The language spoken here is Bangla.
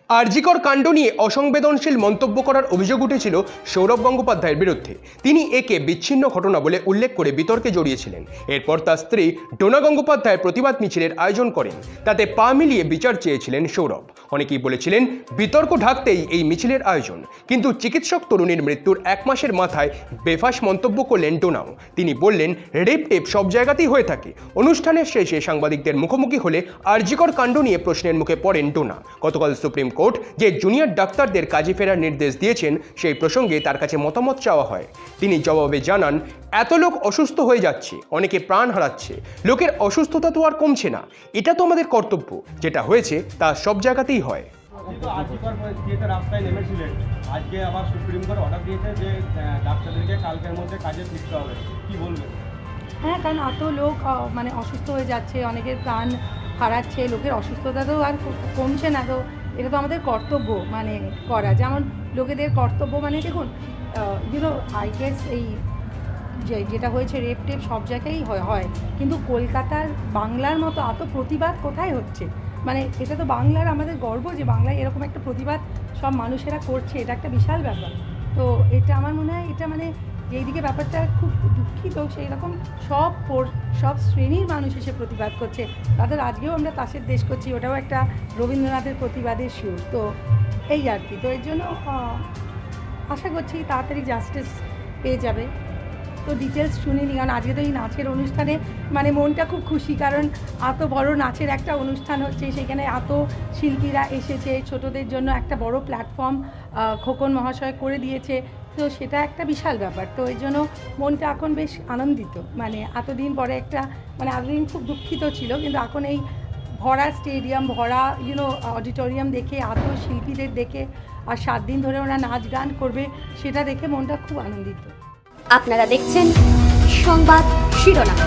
আরজিকর কাণ্ড নিয়ে অসংবেদনশীল মন্তব্য করার অভিযোগ উঠেছিল সৌরভ গঙ্গোপাধ্যায়ের বিরুদ্ধে। তিনি একে বিচ্ছিন্ন ঘটনা বলে উল্লেখ করে বিতর্কে জড়িয়েছিলেন। এরপর তার স্ত্রী ডোনা গঙ্গোপাধ্যায় প্রতিবাদ মিছিলের আয়োজন করেন। তাতে পা মিলিয়ে বিচার চেয়েছিলেন সৌরভ। অনেকেই বলেছিলেন বিতর্ক ঢাকতেই এই মিছিলের আয়োজন, কিন্তু চিকিৎসক তরুণীর মৃত্যুর 1 মাসের মাথায় বেফাঁস মন্তব্য করলেন ডোনাও। তিনি বললেন, রেপ টেপ সব জায়গাতেই হয়ে থাকে। অনুষ্ঠানের শেষে সাংবাদিকদের মুখোমুখি হলে আরজিকর কাণ্ড নিয়ে প্রশ্নের মুখে পড়েন ডোনা। গতকাল সুপ্রিম কোর্ট যে জুনিয়র ডাক্তারদের কাজে ফেরার নির্দেশ দিয়েছেন, সেই প্রসঙ্গে তার কাছে মতামত চাওয়া হয়। তিনি জবাবে জানান, এত লোক অসুস্থ হয়ে যাচ্ছে, অনেকে প্রাণ হারাচ্ছে, লোকের অসুস্থতা তো আর কমছে না। এটা তো আমাদের কর্তব্য। যেটা হয়েছে তা সব জায়গাতেই হয়। রাস্তায় নেমেছিলেন, আজকে আবার সুপ্রিম কোর্ট অর্ডার দিয়েছে যে ডাক্তারদেরকে কালকের মধ্যে কাজে ফিরতে হবে, কি বলবেন? হ্যাঁ, কারণ এত লোক অসুস্থ হয়ে যাচ্ছে, অনেকের প্রাণ হারাচ্ছে, লোকের অসুস্থতা তো আর কমছে না। তো এটা তো আমাদের কর্তব্য করা, যেমন লোকেদের কর্তব্য দেখুন আই গেস এই যেটা হয়েছে রেপ টেপ সব জায়গায়ই হয়, কিন্তু কলকাতার বাংলার মতো এত প্রতিবাদ কোথায় হচ্ছে? এটা তো বাংলার আমাদের গর্ব যে বাংলায় এরকম একটা প্রতিবাদ সব মানুষেরা করছে। এটা একটা বিশাল ব্যাপার। তো এটা আমার মনে হয় এটা এইদিকে ব্যাপারটা খুব দুঃখিত, সেই রকম সব শ্রেণীর মানুষ এসে প্রতিবাদ করছে। তাদের আজকেও আমরা তাসের দেশ করছি, ওটাও একটা রবীন্দ্রনাথের প্রতিবাদের সুর। তো এই আর কি। তো এর জন্য আশা করছি তাড়াতাড়ি জাস্টিস পেয়ে যাবে। তো ডিটেলস শুনিনি, কারণ আজকে তো এই নাচের অনুষ্ঠানে মনটা খুব খুশি, কারণ এত বড় নাচের একটা অনুষ্ঠান হচ্ছে, সেখানে এত শিল্পীরা এসেছে, ছোটদের জন্য একটা বড় প্ল্যাটফর্ম খোকন মহাশয় করে দিয়েছে। তো সেটা একটা বিশাল ব্যাপার। তো এই জন্য মনটা এখন বেশ আনন্দিত। এতদিন পরে একটা এতদিন খুব দুঃখিত ছিল, কিন্তু এখন এই ভরা স্টেডিয়াম, ভরা অডিটোরিয়াম দেখে, এত শিল্পীদের দেখে, আর 7 দিন ধরে ওরা নাচ গান করবে, সেটা দেখে মনটা খুব আনন্দিত। আপনারা দেখছেন সংবাদ শিরোনাম।